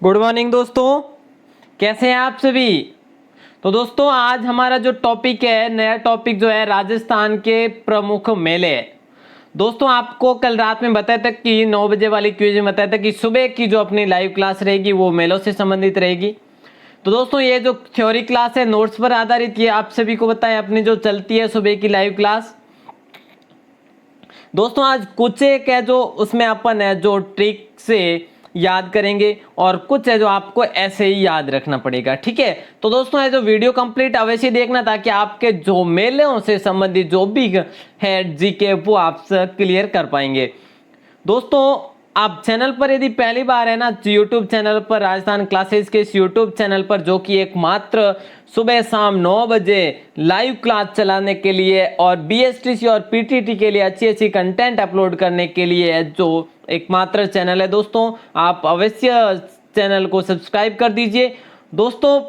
Good morning दोस्तों, कैसे हैं आप सभी। तो दोस्तों आज हमारा जो टॉपिक है, नया टॉपिक जो है राजस्थान के प्रमुख मेले। दोस्तों आपको कल रात में बताया था कि 9 बजे वाली क्विज में बताया था कि सुबह की जो अपनी लाइव क्लास रहेगी वो मेलों से संबंधित रहेगी। तो दोस्तों ये जो थ्योरी क्लास है नोट्स पर आधारित, ये आप सभी को बताएं अपनी जो चलती है सुबह की लाइव क्लास। दोस्तों आज कुछ एक है जो उसमें अपन है जो ट्रिक से याद करेंगे और कुछ है जो आपको ऐसे ही याद रखना पड़ेगा, ठीक है। तो दोस्तों ये जो वीडियो कंप्लीट अवश्य देखना ताकि आपके जो मेलों से संबंधित जो भी है जीके वो आप क्लियर कर पाएंगे। दोस्तों आप चैनल पर यदि पहली बार है ना, यूट्यूब चैनल पर राजस्थान क्लासेस के इस यूट्यूब चैनल पर जो कि एकमात्र सुबह शाम 9 बजे लाइव क्लास चलाने के लिए और बीएसटीसी और पीटीटी के लिए अच्छी अच्छी कंटेंट अपलोड करने के लिए जो एकमात्र चैनल है, दोस्तों आप अवश्य चैनल को सब्सक्राइब कर दीजिए। दोस्तों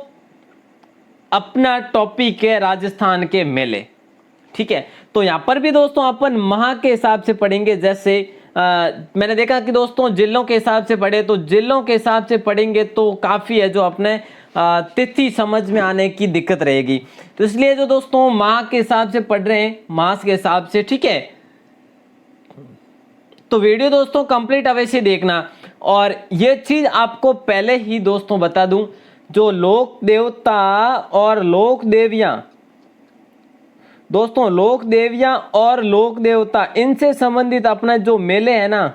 अपना टॉपिक है राजस्थान के मेले, ठीक है। तो यहाँ पर भी दोस्तों अपन माह के हिसाब से पढ़ेंगे। जैसे मैंने देखा कि दोस्तों जिलों के हिसाब से पढ़े, तो जिलों के हिसाब से पढ़ेंगे तो काफ़ी है जो अपने तिथि समझ में आने की दिक्कत रहेगी। तो इसलिए जो दोस्तों माह के हिसाब से पढ़ रहे हैं, मास के हिसाब से, ठीक है। तो वीडियो दोस्तों कंप्लीट अवश्य देखना। और ये चीज़ आपको पहले ही दोस्तों बता दूं, जो लोक देवता और लोक देवियां, दोस्तों लोक देवियां और लोक देवता इनसे संबंधित अपना जो मेले हैं ना,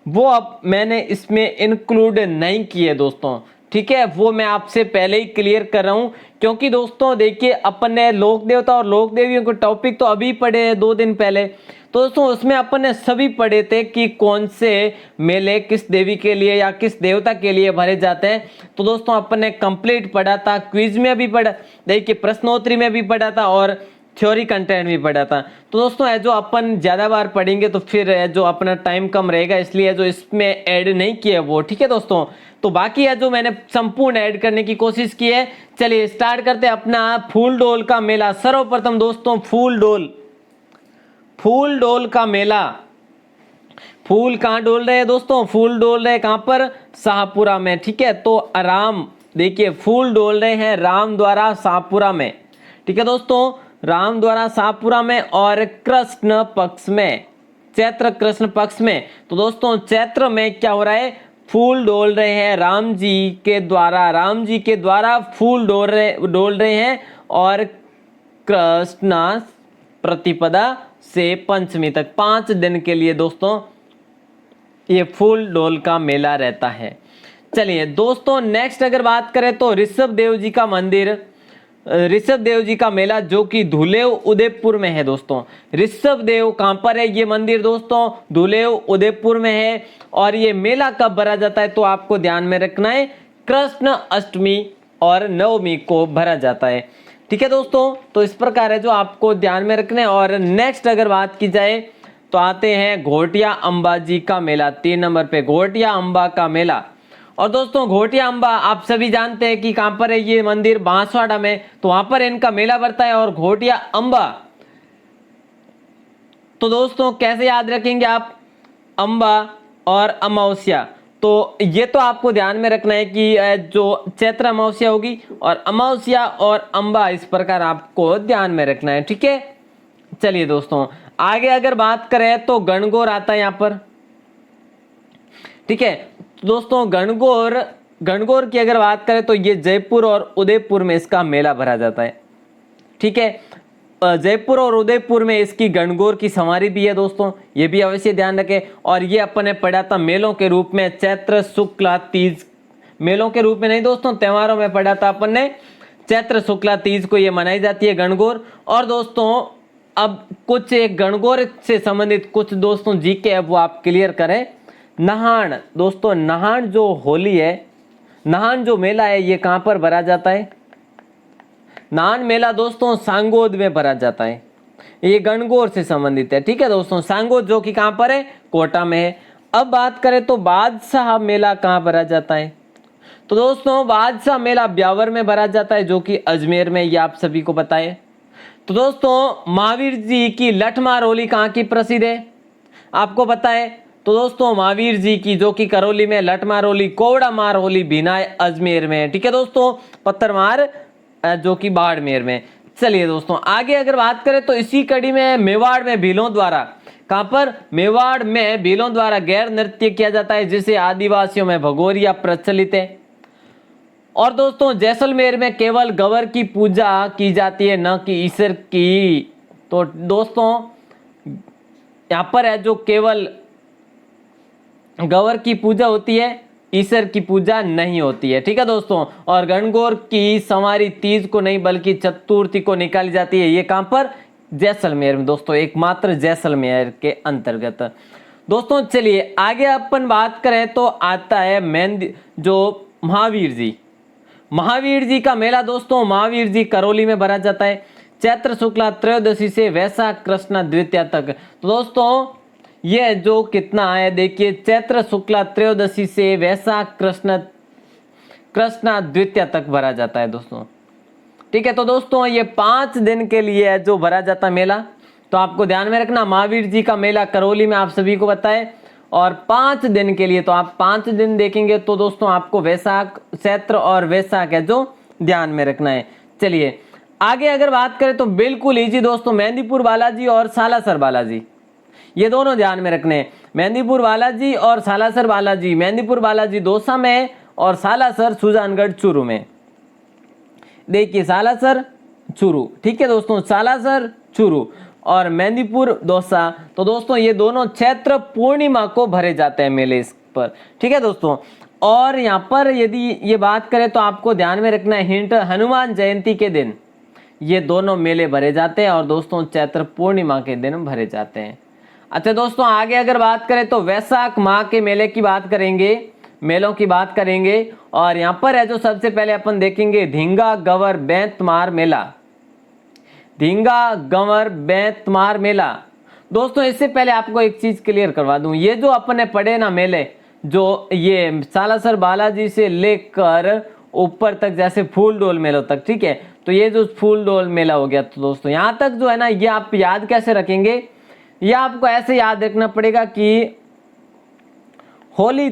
वो अब मैंने इसमें इंक्लूड नहीं किए दोस्तों, ठीक है। वो मैं आपसे पहले ही क्लियर कर रहा हूं क्योंकि दोस्तों देखिए अपन ने लोक देवता और लोक देवियों को टॉपिक तो अभी पढ़े हैं 2 दिन पहले। तो दोस्तों उसमें अपन ने सभी पढ़े थे कि कौन से मेले किस देवी के लिए या किस देवता के लिए भरे जाते हैं। तो दोस्तों अपन ने कंप्लीट पढ़ा था, क्विज में भी पढ़ा, देखिए प्रश्नोत्तरी में भी पढ़ा था और थ्योरी कंटेंट भी पढ़ा था। तो दोस्तों है जो अपन ज़्यादा बार पढ़ेंगे तो फिर है जो अपना टाइम कम रहेगा, इसलिए जो इसमें ऐड नहीं किया वो, ठीक है दोस्तों। तो बाकी है जो मैंने संपूर्ण ऐड करने की कोशिश की है। चलिए स्टार्ट करते हैं अपना फूल डोल का मेला। सर्वप्रथम दोस्तों फूल डोल का मेला। फूल कहाँ डोल रहे हैं दोस्तों? फूल डोल रहे हैं कहाँ पर? शाहपुरा में, ठीक है। तो राम, देखिए फूल डोल रहे हैं राम द्वारा शाहपुरा में, ठीक है दोस्तों, राम द्वारा शाहपुरा में। और कृष्ण पक्ष में, चैत्र कृष्ण पक्ष में। तो दोस्तों चैत्र में क्या हो रहा है? फूल डोल रहे हैं राम जी के द्वारा फूल डोल रहे हैं। और कृष्ण प्रतिपदा से पंचमी तक 5 दिन के लिए दोस्तों ये फूल डोल का मेला रहता है। चलिए दोस्तों नेक्स्ट अगर बात करें तो ऋषभ देव जी का मंदिर, ऋषभ देव जी का मेला जो कि धुलेव उदयपुर में है दोस्तों। ऋषभ देव कहां पर है ये मंदिर दोस्तों? धुलेव उदयपुर में है। और ये मेला कब भरा जाता है तो आपको ध्यान में रखना है, कृष्ण अष्टमी और नवमी को भरा जाता है, ठीक है दोस्तों। तो इस प्रकार है जो आपको ध्यान में रखना है। और नेक्स्ट अगर बात की जाए तो आते हैं घोटिया अंबा जी का मेला। 3 नंबर पे घोटिया अंबा का मेला। और दोस्तों घोटिया अंबा आप सभी जानते हैं कि कहां पर है ये मंदिर? बांसवाड़ा में। तो वहां पर इनका मेला भरता है। और घोटिया अंबा, तो दोस्तों कैसे याद रखेंगे आप? अंबा और अमावस्या, तो ये तो आपको ध्यान में रखना है कि जो चैत्र अमावस्या होगी और अमावस्या और अंबा, इस प्रकार आपको ध्यान में रखना है, ठीक है। चलिए दोस्तों आगे अगर बात करें तो गणगौर आता है यहाँ पर, ठीक है। तो दोस्तों गणगौर की अगर बात करें तो ये जयपुर और उदयपुर में इसका मेला भरा जाता है, ठीक है। जयपुर और उदयपुर में इसकी गणगौर की सवारी भी है दोस्तों, ये भी अवश्य ध्यान रखें। और ये अपन ने पढ़ा था मेलों के रूप में, चैत्र शुक्ला तीज, मेलों के रूप में नहीं दोस्तों, त्योहारों में पढ़ा था अपन ने। चैत्र शुक्ला तीज को ये मनाई जाती है गणगौर। और दोस्तों अब कुछ एक गणगौर से संबंधित कुछ दोस्तों जीके अब वो आप क्लियर करें। नहान दोस्तों, नहान जो होली है, नहान जो मेला है ये कहां पर भरा जाता है? नान मेला दोस्तों सांगोद में भरा जाता है। ये गणगौर से संबंधित है, ठीक है दोस्तों। सांगोद जो कि कहां पर है? कोटा में है। अब बात करें तो बादशाह मेला कहां भरा जाता है? तो दोस्तों बादशाह मेला ब्यावर में भरा जाता है जो कि अजमेर में, ये आप सभी को पता है। तो दोस्तों महावीर जी की लठमार होली कहां की प्रसिद्ध है? आपको पता है। तो दोस्तों महावीर जी की जो कि करौली में, लठमार होली, कोवड़ा मार होली भिनाय अजमेर में, ठीक है दोस्तों, पत्थरमार जो कि बाड़मेर में। चलिए दोस्तों आगे अगर बात करें तो इसी कड़ी में मेवाड़ में भीलों द्वारा, कहां पर, मेवाड़ में भीलों द्वारा गैर नृत्य किया जाता है जिसे आदिवासियों में भगोरिया प्रचलित है। और दोस्तों जैसलमेर में केवल गवर की पूजा की जाती है, न कि ईश्वर की। तो दोस्तों यहां पर है जो केवल गवर की पूजा होती है, ईश्वर की पूजा नहीं होती है, ठीक है दोस्तों। और गणगौर की सवारी तीज को नहीं बल्कि चतुर्थी को निकाली जाती है। ये कहां पर, जैसलमेर में दोस्तों, एकमात्र जैसलमेर के अंतर्गत। दोस्तों चलिए आगे अपन बात करें तो आता है मेहंदी जो महावीर जी का मेला। दोस्तों महावीर जी करौली में भरा जाता है चैत्र शुक्ला त्रयोदशी से वैशाख कृष्ण द्वितीया तक। तो दोस्तों ये जो कितना है देखिए, चैत्र शुक्ला त्रयोदशी से वैशाख कृष्ण द्वितीया तक भरा जाता है दोस्तों, ठीक है। तो दोस्तों ये 5 दिन के लिए है जो भरा जाता है मेला। तो आपको ध्यान में रखना, महावीर जी का मेला करौली में आप सभी को बताए, और 5 दिन के लिए। तो आप 5 दिन देखेंगे तो दोस्तों आपको वैशाख, चैत्र और वैशाख है जो ध्यान में रखना है। चलिए आगे अगर बात करें तो बिल्कुल इजी दोस्तों, मेहंदीपुर बालाजी और सालासर बालाजी, ये दोनों ध्यान में रखने हैं। मेहंदीपुर बालाजी और सालासर बालाजी, मेहंदीपुर बालाजी दौसा में और सालासर सुजानगढ़ चूरू में। देखिए सालासर चूरू, ठीक है दोस्तों, सालासर चूरू और मेहंदीपुर दौसा। तो दोस्तों ये दोनों चैत्र पूर्णिमा को भरे जाते हैं मेले इस पर, ठीक है दोस्तों। और यहाँ पर यदि ये बात करें तो आपको ध्यान में रखना है हिंट, हनुमान जयंती के दिन ये दोनों मेले भरे जाते हैं और दोस्तों चैत्र पूर्णिमा के दिन भरे जाते हैं। अच्छा दोस्तों आगे अगर बात करें तो वैशाख माह के मेले की बात करेंगे, मेलों की बात करेंगे। और यहाँ पर है जो सबसे पहले अपन देखेंगे धींगा गंवर बेंतमार मेला, धींगा गंवर बेंतमार मेला। दोस्तों इससे पहले आपको एक चीज क्लियर करवा दूं, ये जो अपन ने पढ़े ना मेले, जो ये सालासर बालाजी से लेकर ऊपर तक जैसे फूल डोल मेलों तक, ठीक है, तो ये जो फूल डोल मेला हो गया, तो दोस्तों यहाँ तक जो है ना, ये आप याद कैसे रखेंगे, ये आपको ऐसे याद रखना पड़ेगा कि होली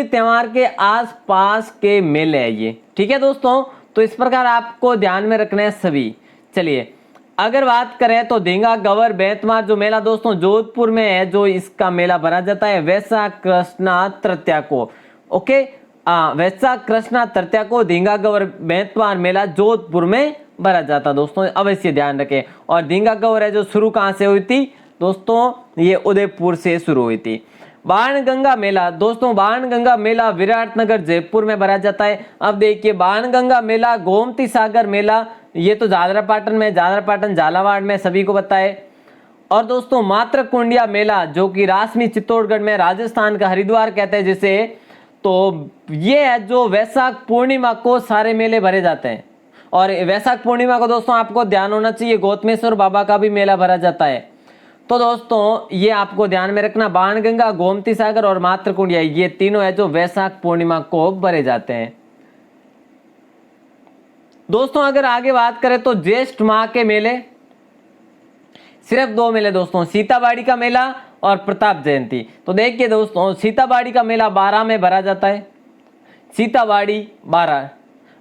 त्योहार के आसपास के मेले है ये, ठीक है दोस्तों। तो इस प्रकार आपको ध्यान में रखना है सभी। चलिए अगर बात करें तो धींगा गंवर बेंतमार जो मेला दोस्तों जोधपुर में है, जो इसका मेला भरा जाता है वैशाख कृष्णा तृतीया को, ओके, वैशाख कृष्णा तृतीया को धींगा गंवर बेंतमार मेला जोधपुर में भरा जाता दोस्तों, अवश्य ध्यान रखें। और धींगा गंवर है जो शुरू कहां से हुई थी दोस्तों, ये उदयपुर से शुरू हुई थी। बाणगंगा मेला दोस्तों, बाणगंगा मेला विराटनगर जयपुर में भरा जाता है। अब देखिए बाणगंगा मेला, गोमती सागर मेला, ये तो झालरापाटन में, झालरापाटन झालावाड़ में सभी को पता है। और दोस्तों मातृकुंडिया मेला जो कि रासमी चित्तौड़गढ़ में, राजस्थान का हरिद्वार कहते हैं जिसे, तो ये है जो वैशाख पूर्णिमा को सारे मेले भरे जाते हैं। और वैशाख पूर्णिमा को दोस्तों आपको ध्यान होना चाहिए गौतमेश्वर बाबा का भी मेला भरा जाता है। तो दोस्तों ये आपको ध्यान में रखना, बाणगंगा, गोमती सागर और मातृकुंडिया, ये तीनों है जो वैशाख पूर्णिमा को भरे जाते हैं। दोस्तों अगर आगे बात करें तो ज्येष्ठ माह के मेले, सिर्फ 2 मेले दोस्तों, सीताबाड़ी का मेला और प्रताप जयंती। तो देखिए दोस्तों सीताबाड़ी का मेला 12 में भरा जाता है, सीताबाड़ी 12,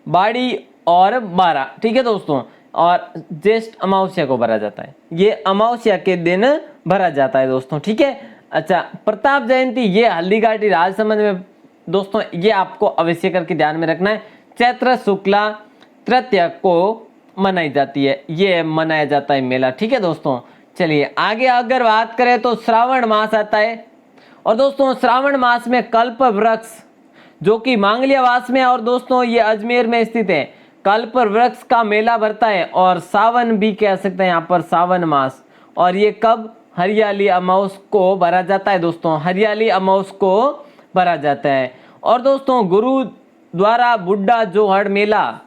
बाड़ी और 12, ठीक है दोस्तों। और ज्येष्ठ अमावस्या को भरा जाता है, ये अमावस्या के दिन भरा जाता है दोस्तों, ठीक है। अच्छा प्रताप जयंती ये हल्दीघाटी राजसमंद में दोस्तों, ये आपको अवश्य करके ध्यान में रखना है, चैत्र शुक्ला तृतीया को मनाई जाती है, ये मनाया जाता है मेला, ठीक है दोस्तों। चलिए आगे अगर बात करें तो श्रावण मास आता है। और दोस्तों श्रावण मास में कल्प वृक्ष जो कि मांगलियावास में, और दोस्तों ये अजमेर में स्थित है, कल्प वृक्ष का मेला भरता है। और सावन भी कह सकते हैं यहाँ पर, सावन मास। और ये कब, हरियाली अमावस को भरा जाता है दोस्तों, हरियाली अमावस को भरा जाता है। और दोस्तों गुरुद्वारा बुड्ढा जोहड़ मेला,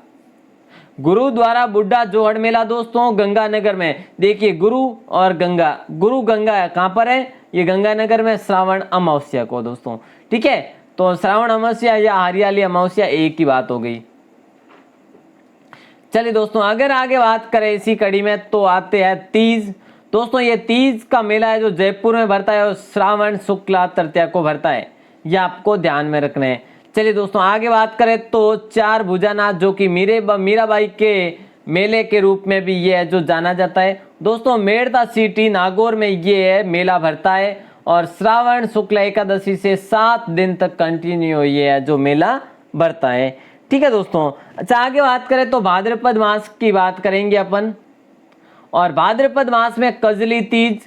गुरुद्वारा बुड्ढा जोहड़ मेला दोस्तों गंगानगर में। देखिए गुरु और गंगा, गुरु गंगा कहां पर है, ये गंगानगर में, श्रावण अमावस्या को दोस्तों, ठीक है। तो श्रावण अमावस्या या हरियाली अमावस्या एक ही बात हो गई। चलिए दोस्तों अगर आगे बात करें इसी कड़ी में तो आते हैं तीज। दोस्तों ये तीज का मेला है जो जयपुर में भरता है और श्रावण शुक्ला तृतीया को भरता है, ये आपको ध्यान में रखना है। चलिए दोस्तों आगे बात करें तो चार भुजानाथ जो कि मीराबाई के मेले के रूप में भी ये है जो जाना जाता है। दोस्तों मेड़ता सिटी नागौर में ये मेला भरता है और श्रावण शुक्ला एकादशी से 7 दिन तक कंटिन्यू ये है जो मेला भरता है। ठीक है दोस्तों। अच्छा आगे बात करें तो भाद्रपद मास की बात करेंगे अपन, और भाद्रपद मास में कजली तीज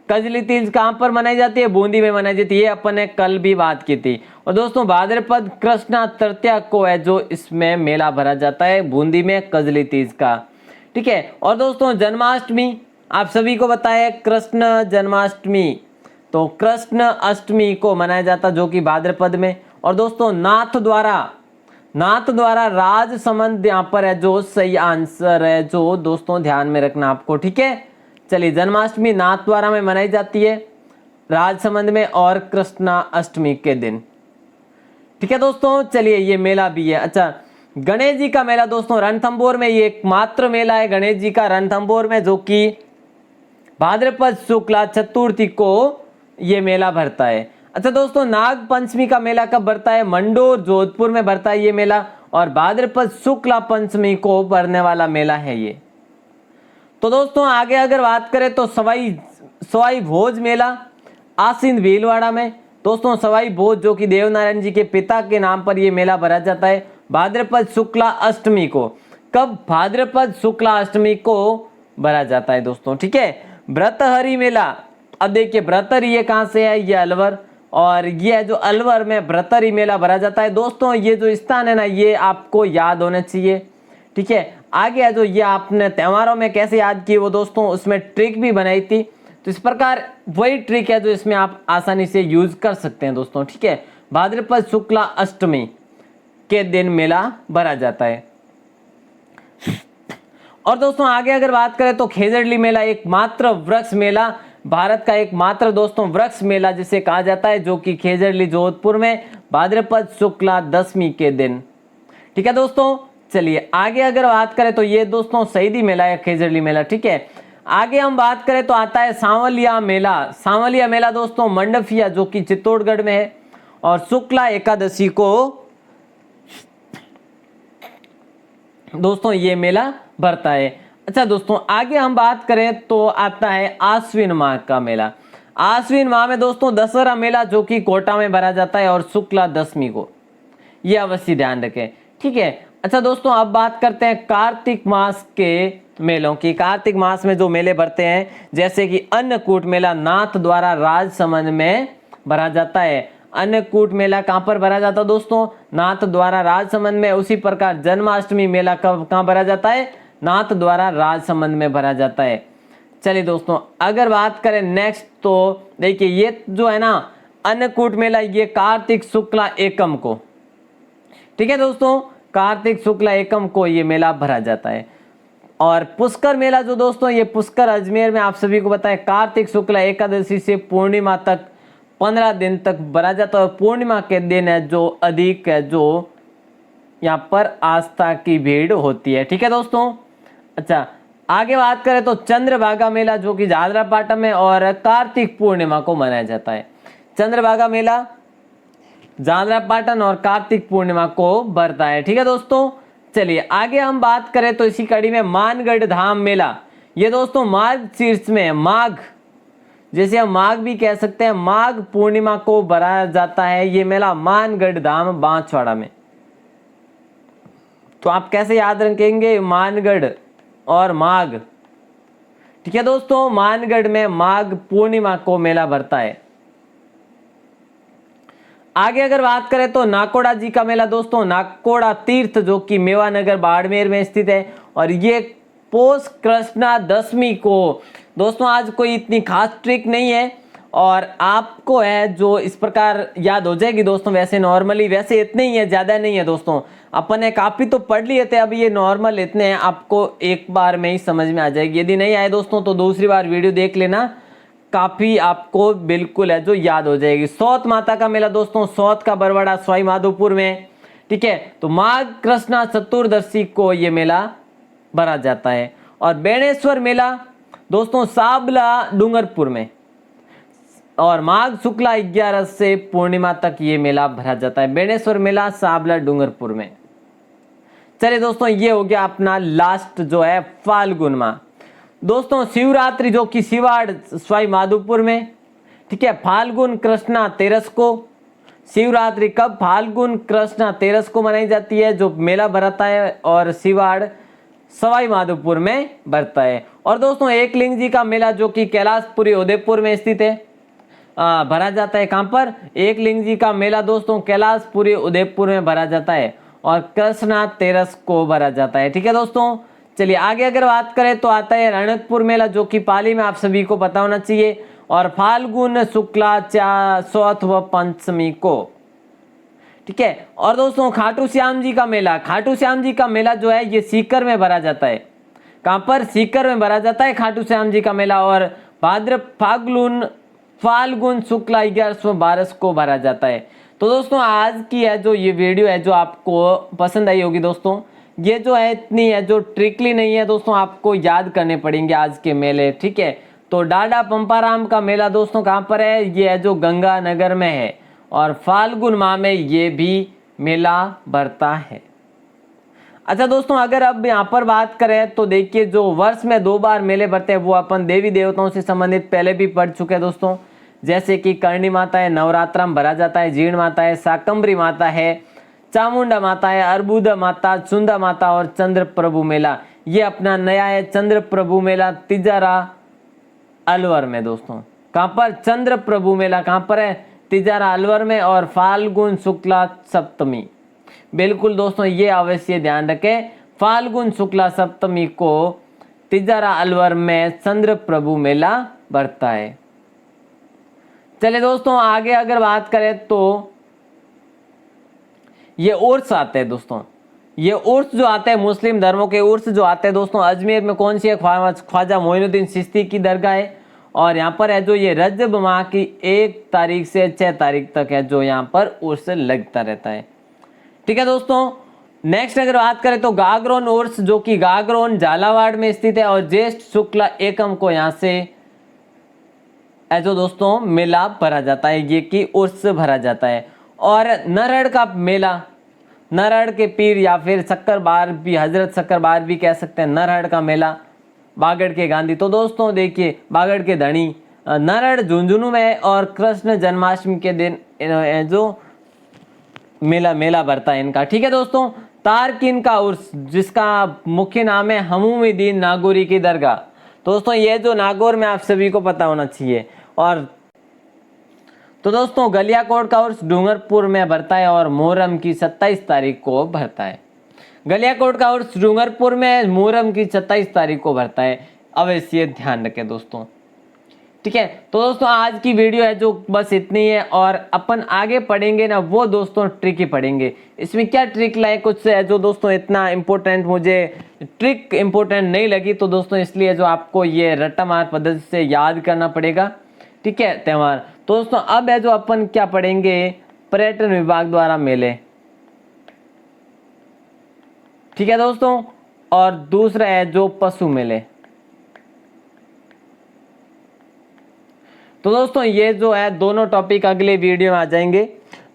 कजली तीज कहाँ पर मनाई जाती है? बूंदी में मनाई जाती है, ये अपन ने कल भी बात की थी। और दोस्तों भाद्रपद कृष्णा तृतीया को है जो इसमें मेला भरा जाता है बूंदी में कजली तीज का। ठीक है। और दोस्तों जन्माष्टमी आप सभी को बताया, कृष्ण जन्माष्टमी, तो कृष्ण अष्टमी को मनाया जाता जो कि भाद्रपद में। और दोस्तों नाथ द्वारा राजसमंद यहाँ पर है जो सही आंसर है, जो दोस्तों ध्यान में रखना आपको। ठीक है। चलिए जन्माष्टमी नाथ द्वारा में मनाई जाती है राजसमंद में और कृष्णा अष्टमी के दिन। ठीक है दोस्तों। चलिए ये मेला भी है। अच्छा गणेश जी का मेला दोस्तों रणथंभौर में, ये एकमात्र मेला है गणेश जी का रणथंभौर में जो कि भाद्रपद शुक्ला चतुर्थी को ये मेला भरता है। अच्छा दोस्तों नाग पंचमी का मेला कब भरता है? मंडोर जोधपुर में भरता है ये मेला, और भाद्रपद शुक्ला पंचमी को भरने वाला मेला है ये। तो दोस्तों आगे अगर बात करें तो सवाई भोज मेला आसीन भीलवाड़ा में। दोस्तों सवाई भोज जो कि देवनारायण जी के पिता के नाम पर यह मेला भरा जाता है भाद्रपद शुक्ला अष्टमी को। कब? भाद्रपद शुक्ला अष्टमी को भरा जाता है दोस्तों। ठीक है। व्रतहरी मेला, अब देखिए व्रतहरी ये कहाँ से है? ये अलवर, और ये जो अलवर में व्रतहरी मेला भरा जाता है। दोस्तों ये जो स्थान है ना ये आपको याद होना चाहिए। ठीक है। आगे है जो ये आपने त्योहारों में कैसे याद की वो दोस्तों उसमें ट्रिक भी बनाई थी, तो इस प्रकार वही ट्रिक है जो इसमें आप आसानी से यूज कर सकते हैं दोस्तों। ठीक है। भाद्रपद शुक्ला अष्टमी के दिन मेला भरा जाता है। और दोस्तों आगे अगर बात करें तो खेजड़ली मेला एकमात्र वृक्ष मेला, भारत का एकमात्र दोस्तों वृक्ष मेला जिसे कहा जाता है, जो कि खेजड़ली जोधपुर में भाद्रपद शुक्ला दशमी के दिन। ठीक है दोस्तों। चलिए आगे अगर बात करें तो ये दोस्तों शहीदी मेला है खेजड़ली मेला। ठीक है। आगे हम बात करें तो आता है सांवलिया मेला। सांवलिया मेला दोस्तों मंडफिया जो कि चित्तौड़गढ़ में है, और शुक्ला एकादशी को दोस्तों ये मेला भरता है। अच्छा दोस्तों आगे हम बात करें तो आता है आश्विन माह का मेला। आश्विन माह में दोस्तों दशहरा मेला जो कि कोटा में भरा जाता है और शुक्ला दशमी को, ये अवश्य ध्यान रखें। ठीक है। अच्छा दोस्तों अब बात करते हैं कार्तिक मास के मेलों की। कार्तिक मास में जो मेले भरते हैं जैसे कि अन्नकूट मेला नाथ द्वारा राजसमंद में भरा जाता है। अन्नकूट मेला कहाँ पर भरा जाता है दोस्तों? नाथ द्वारा राजसमंद में। उसी प्रकार जन्माष्टमी मेला कहाँ भरा जाता है? नाथ द्वारा राजसमंद में भरा जाता है। चलिए दोस्तों अगर बात करें नेक्स्ट तो देखिए ये जो है ना अन्नकूट मेला ये कार्तिक शुक्ला एकम को, ठीक है दोस्तों, कार्तिक शुक्ला एकम को ये मेला भरा जाता है। और पुष्कर मेला जो दोस्तों ये पुष्कर अजमेर में आप सभी को बताएं कार्तिक शुक्ला एकादशी से पूर्णिमा तक 15 दिन तक भरा जाता है। और पूर्णिमा के दिन है जो अधिक है जो यहाँ पर आस्था की भीड़ होती है। ठीक है दोस्तों। अच्छा आगे बात करें तो चंद्रभागा मेला जो कि झालरापाटन में और कार्तिक पूर्णिमा को मनाया जाता है। चंद्रभागा मेला झालरापाटन और कार्तिक पूर्णिमा को भरता है। ठीक है दोस्तों। चलिए आगे हम बात करें तो इसी कड़ी में मानगढ़ धाम मेला, ये दोस्तों माघ शीर्ष में माघ, जैसे हम माघ भी कह सकते हैं, माघ पूर्णिमा को भरा जाता है ये मेला मानगढ़ धाम बांसवाड़ा में। तो आप कैसे याद रखेंगे मानगढ़ और माघ? ठीक है दोस्तों, मानगढ़ में माघ पूर्णिमा को मेला भरता है। आगे अगर बात करें तो नाकोड़ा जी का मेला दोस्तों, नाकोड़ा तीर्थ जो कि मेवानगर बाड़मेर में स्थित है और ये पोष कृष्णा दशमी को, दोस्तों आज कोई इतनी खास ट्रिक नहीं है और आपको है जो इस प्रकार याद हो जाएगी दोस्तों। वैसे नॉर्मली वैसे इतने ही है, ज्यादा नहीं है दोस्तों। अपन ने काफी तो पढ़ लिए थे, अब ये नॉर्मल इतने हैं, आपको एक बार में ही समझ में आ जाएगी। यदि नहीं आए दोस्तों तो दूसरी बार वीडियो देख लेना, काफी आपको बिल्कुल है जो याद हो जाएगी। सौत माता का मेला दोस्तों, सौत का बरवाड़ा सवाई माधोपुर में। ठीक है, तो माघ कृष्णा चतुर्दशी को ये मेला भरा जाता है। और बेणेश्वर मेला दोस्तों साबला डूंगरपुर में, और माघ शुक्ला 11 से पूर्णिमा तक ये मेला भरा जाता है। बेणेश्वर मेला साबला डूंगरपुर में। चलिए दोस्तों, ये हो गया अपना लास्ट जो है फाल्गुन माह। दोस्तों शिवरात्रि जो कि शिवाड़ सवाई माधोपुर में, ठीक है, फाल्गुन कृष्णा तेरस को। शिवरात्रि कब? फाल्गुन कृष्णा तेरस को मनाई जाती है, जो मेला भरता है, और शिवाड़ सवाई माधोपुर में भरता है। और दोस्तों एकलिंग जी का मेला जो कि कैलाशपुरी उदयपुर में स्थित है, भरा जाता है। कहां पर? एकलिंग जी का मेला दोस्तों कैलाशपुरी उदयपुर में भरा जाता है, और कृष्णा तेरस को भरा जाता है। ठीक है दोस्तों, चलिए आगे अगर बात करें तो आता है रणकपुर मेला, जो कि पाली में आप सभी को पता होना चाहिए, और फाल्गुन शुक्ला चौथ व पंचमी को। ठीक है, और दोस्तों खाटू श्याम जी का मेला, खाटू श्याम जी का मेला जो है ये सीकर में भरा जाता है। कहां पर? सीकर में भरा जाता है खाटू श्याम जी का मेला, और फाल्गुन शुक्ला 1112 को भरा जाता है। तो दोस्तों आज की है जो ये वीडियो है जो आपको पसंद आई होगी दोस्तों, ये जो है इतनी है जो ट्रिकली नहीं है दोस्तों, आपको याद करने पड़ेंगे आज के मेले। ठीक है, तो डाडा पंपाराम का मेला दोस्तों कहाँ पर है? ये है जो गंगानगर में है, और फाल्गुन माह में ये भी मेला भरता है। अच्छा दोस्तों, अगर अब यहाँ पर बात करें तो देखिए जो वर्ष में 2 बार मेले भरते हैं वो अपन देवी देवताओं से संबंधित पहले भी पढ़ चुके हैं दोस्तों, जैसे कि करणी माता है, नवरात्रा में भरा जाता है, जीर्ण माता है, शाकंभरी माता है, चामुंडा माता है, अर्बुदा माता, चुंदा माता, और चंद्र प्रभु मेला। ये अपना नया है चंद्र प्रभु मेला तिजारा अलवर में दोस्तों। कहां पर? चंद्र प्रभु मेला कहां पर है? तिजारा अलवर में, और फाल्गुन शुक्ला सप्तमी। बिल्कुल दोस्तों, ये अवश्य ध्यान रखें, फाल्गुन शुक्ला सप्तमी को तिजारा अलवर में चंद्र प्रभु मेला भरता है। चलिए दोस्तों आगे अगर बात करें तो ये उर्स आते हैं दोस्तों, ये उर्स जो आते हैं मुस्लिम धर्मों के उर्स जो आते हैं दोस्तों, अजमेर में कौन सी है? ख्वाजा मोइनुद्दीन चिश्ती की दरगाह है, और यहाँ पर है जो ये रजब माह की 1 तारीख से 6 तारीख तक है जो यहाँ पर उर्स लगता रहता है। ठीक है दोस्तों, नेक्स्ट अगर बात करें तो गागरोन उर्स जो कि गागरोन झालावाड़ में स्थित है, और ज्येष्ठ शुक्ला एकम को यहाँ से जो दोस्तों मेला भरा जाता है, ये कि उर्स भरा जाता है। और नरहड़ का मेला, नरहड़ के पीर या फिर शक्करबार भी, हजरत शक्करबार भी कह सकते हैं, नरहड़ का मेला, बागड़ के गांधी। तो दोस्तों देखिए बागड़ के धनी नरहड़ झुंझुनू में, और कृष्ण जन्माष्टमी के दिन जो मेला भरता है इनका। ठीक है दोस्तों, तारकिन का उर्स जिसका मुख्य नाम है हमूमुद्दीन नागौरी की दरगाह। दोस्तों ये जो नागौर में आप सभी को पता होना चाहिए। और तो दोस्तों गलियाकोट का उर्स डूंगरपुर में भरता है, और मुहर्रम की 27 तारीख को भरता है। गलियाकोट का उर्स डूंगरपुर में मुहर्रम की 27 तारीख को भरता है, अवश्य ध्यान रखें दोस्तों। ठीक है, तो दोस्तों आज की वीडियो है जो बस इतनी है, और अपन आगे पढ़ेंगे ना वो दोस्तों ट्रिक ही पढ़ेंगे। इसमें क्या ट्रिक लाए कुछ है जो दोस्तों इतना इम्पोर्टेंट, मुझे ट्रिक इम्पोर्टेंट नहीं लगी, तो दोस्तों इसलिए जो आपको ये रट्टा मार पद्धति से याद करना पड़ेगा। ठीक है, त्यौहार। तो दोस्तों अब है जो अपन क्या पढ़ेंगे, पर्यटन विभाग द्वारा मेले। ठीक है दोस्तों, और दूसरा है जो पशु मेले। तो दोस्तों ये जो है दोनों टॉपिक अगले वीडियो में आ जाएंगे।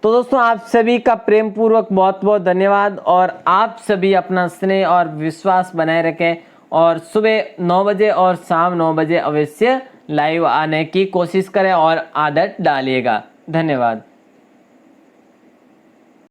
तो दोस्तों आप सभी का प्रेम पूर्वक बहुत बहुत धन्यवाद, और आप सभी अपना स्नेह और विश्वास बनाए रखें, और सुबह 9 बजे और शाम 9 बजे अवश्य लाइव आने की कोशिश करें और आदत डालिएगा। धन्यवाद।